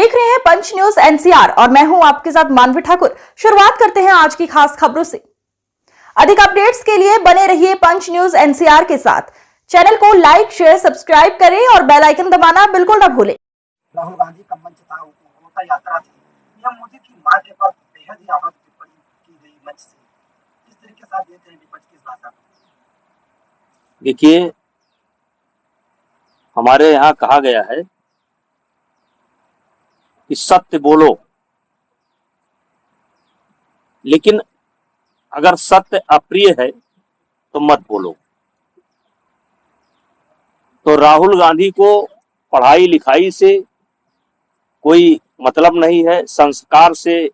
देख रहे हैं पंच न्यूज एनसीआर और मैं हूं आपके साथ मानवी ठाकुर। शुरुआत करते हैं आज की खास खबरों से। अधिक अपडेट्स के लिए बने रहिए पंच न्यूज एनसीआर के साथ। चैनल को लाइक, शेयर, सब्सक्राइब करें और बेल आइकन दबाना बिल्कुल न भूलें। राहुल गांधी का मंच था, होता यात्रा थी। पीएम मोदी की मां के पास बेहद ही आहत टिप्पणी की गई मंच से। किस तरीके से आप देख रहे हैं विपक्ष की इस भाषा को? देखिए, हमारे यहाँ कहा गया है कि सत्य बोलो, लेकिन अगर सत्य अप्रिय है तो मत बोलो। तो राहुल गांधी को पढ़ाई लिखाई से कोई मतलब नहीं है, संस्कार से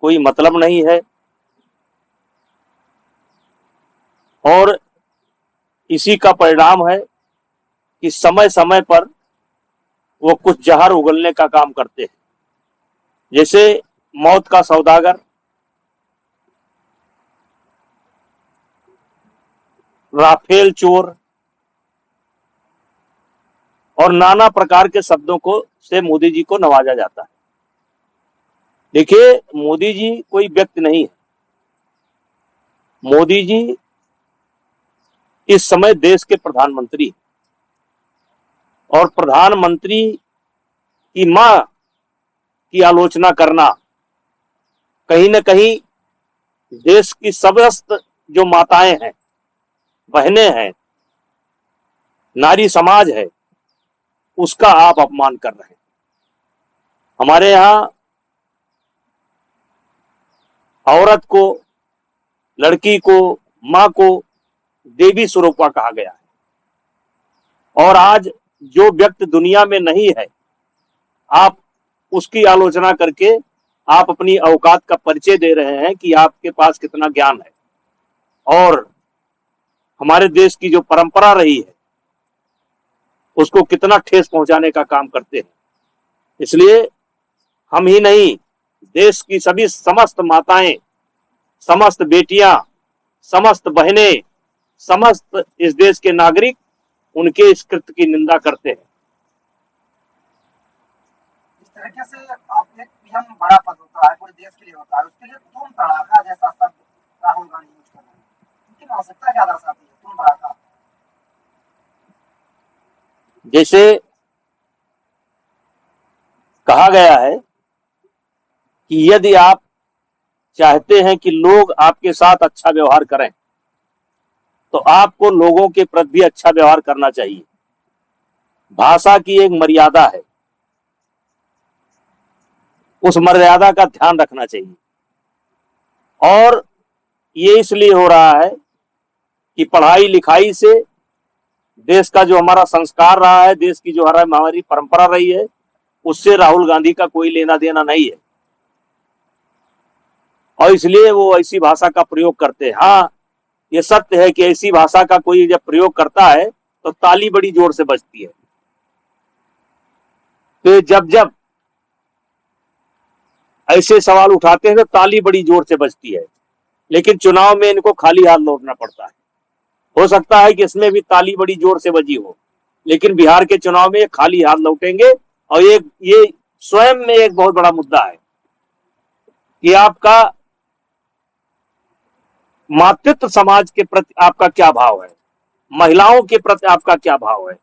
कोई मतलब नहीं है, और इसी का परिणाम है कि समय समय पर वो कुछ जहर उगलने का काम करते हैं। जैसे मौत का सौदागर, राफेल चोर और नाना प्रकार के शब्दों को से मोदी जी को नवाजा जाता है। देखिए, मोदी जी कोई व्यक्ति नहीं है। मोदी जी इस समय देश के प्रधानमंत्री हैं और प्रधानमंत्री की मां की आलोचना करना कहीं न कहीं देश की समस्त जो माताएं हैं, बहनें हैं, नारी समाज है, उसका आप अपमान कर रहे हैं। हमारे यहाँ औरत को, लड़की को, मां को देवी स्वरूपा कहा गया है, और आज जो व्यक्ति दुनिया में नहीं है, आप उसकी आलोचना करके आप अपनी औकात का परिचय दे रहे हैं कि आपके पास कितना ज्ञान है, और हमारे देश की जो परंपरा रही है उसको कितना ठेस पहुंचाने का काम करते हैं। इसलिए हम ही नहीं, देश की सभी समस्त माताएं, समस्त बेटियां, समस्त बहनें, समस्त इस देश के नागरिक उनके इस कृत्य की निंदा करते हैं। इस तरीके से आप एक पीएम बड़ा पद होता है, पूरे देश के लिए होता है, उसके लिए तुम तड़ाका जैसा शब्द राहुल गांधी यूज कर रहे हैं। इनकी आवश्यकता क्या दर्शाती है तुम तड़ाका? जैसे कहा गया है कि यदि आप चाहते हैं कि लोग आपके साथ अच्छा व्यवहार करें तो आपको लोगों के प्रति भी अच्छा व्यवहार करना चाहिए। भाषा की एक मर्यादा है, उस मर्यादा का ध्यान रखना चाहिए। और ये इसलिए हो रहा है कि पढ़ाई लिखाई से देश का जो हमारा संस्कार रहा है, देश की जो हमारी परंपरा रही है, उससे राहुल गांधी का कोई लेना देना नहीं है, और इसलिए वो ऐसी भाषा का प्रयोग करते हैं। हाँ, ये सत्य है कि ऐसी भाषा का कोई जब प्रयोग करता है तो ताली बड़ी जोर से बजती है। तो जब जब ऐसे सवाल उठाते हैं तो ताली बड़ी जोर से बजती है, लेकिन चुनाव में इनको खाली हाथ लौटना पड़ता है। हो सकता है कि इसमें भी ताली बड़ी जोर से बजी हो, लेकिन बिहार के चुनाव में खाली हाथ लौटेंगे। और ये स्वयं में एक बहुत बड़ा मुद्दा है कि आपका मातृत्व समाज के प्रति आपका क्या भाव है, महिलाओं के प्रति आपका क्या भाव है,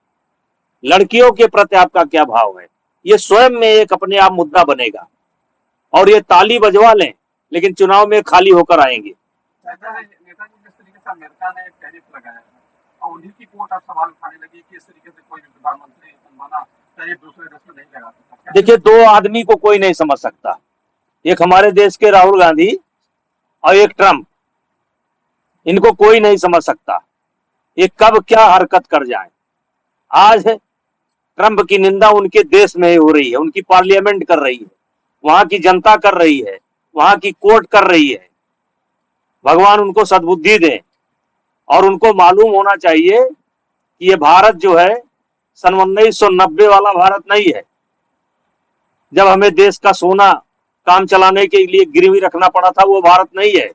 लड़कियों के प्रति आपका क्या भाव है। ये स्वयं में एक अपने आप मुद्दा बनेगा, और ये ताली बजवा लें लेकिन चुनाव में खाली होकर आएंगे। नेताजी जिस तरीके से अमेरिका ने टैरिफ लगाया है और उन्हीं की कोर्ट अब सवाल उठाने लगी कि इस तरीके से कोई भी प्रधानमंत्री बनवाना टैरिफ दूसरे देश में नहीं लगा सकता। देखिए, दो आदमी को कोई नहीं समझ सकता, एक हमारे देश के राहुल गांधी और एक ट्रंप। इनको कोई नहीं समझ सकता ये कब क्या हरकत कर जाए। आज ट्रंप की निंदा उनके देश में ही हो रही है, उनकी पार्लियामेंट कर रही है, वहां की जनता कर रही है, वहां की कोर्ट कर रही है। भगवान उनको सद्बुद्धि दें, और उनको मालूम होना चाहिए कि ये भारत जो है सन 1990 वाला भारत नहीं है, जब हमें देश का सोना काम चलाने के लिए गिरवी रखना पड़ा था। वो भारत नहीं है।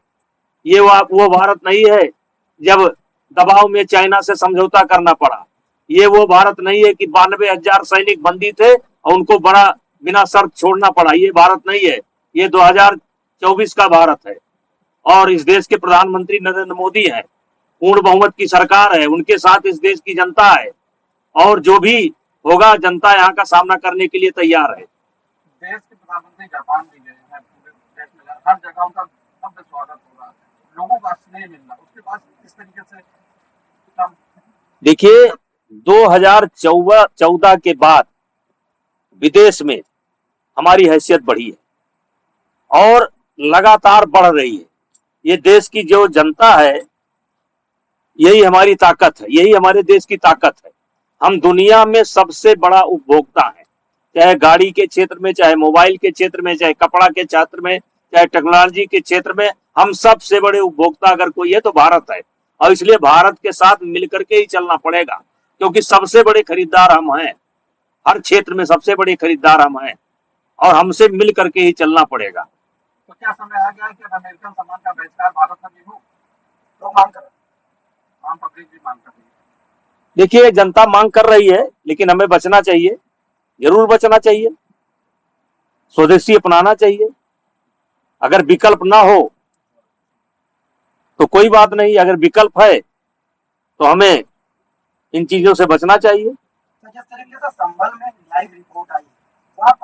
ये वो भारत नहीं है जब दबाव में चाइना से समझौता करना पड़ा। ये वो भारत नहीं है कि 92,000 सैनिक बंदी थे और उनको बड़ा बिना शर्त छोड़ना पड़ा। ये भारत नहीं है, ये 2024 का भारत है और इस देश के प्रधानमंत्री नरेंद्र मोदी हैं, पूर्ण बहुमत की सरकार है, उनके साथ इस देश की जनता है और जो भी होगा जनता यहाँ का सामना करने के लिए तैयार है। देश के प्रधानमंत्री जापान भी गए हैं, पूरे देश में हर जगह उनका भव्य स्वागत हो रहा है, लोगों का स्नेह मिल रहा है, उसके बाद इस तरीके से देखिए 2014 के बाद विदेश में हमारी हैसियत बढ़ी है और लगातार बढ़ रही है। ये देश की जो जनता है यही हमारी ताकत है, यही हमारे देश की ताकत है। हम दुनिया में सबसे बड़ा उपभोक्ता है, चाहे गाड़ी के क्षेत्र में, चाहे मोबाइल के क्षेत्र में, चाहे कपड़ा के क्षेत्र में, चाहे टेक्नोलॉजी के क्षेत्र में, हम सबसे बड़े उपभोक्ता अगर कोई है तो भारत है और इसलिए भारत के साथ मिलकर के ही चलना पड़ेगा क्योंकि सबसे बड़े खरीदार हम हैं, हर क्षेत्र में सबसे बड़े खरीदार हम हैं और हमसे मिल करके ही चलना पड़ेगा। तो क्या समय आ गया है कि अब अमेरिकन सामान का बहिष्कार भारत में भी हो? लोग मांग कर रहे हैं, आम पब्लिक भी मांग कर रही है। देखिए जनता मांग कर रही है लेकिन हमें बचना चाहिए, जरूर बचना चाहिए, स्वदेशी अपनाना चाहिए। अगर विकल्प ना हो तो कोई बात नहीं, अगर विकल्प है तो हमें इन चीजों से बचना चाहिए। तो जिस तरीके से संभल में लाइव रिपोर्ट आई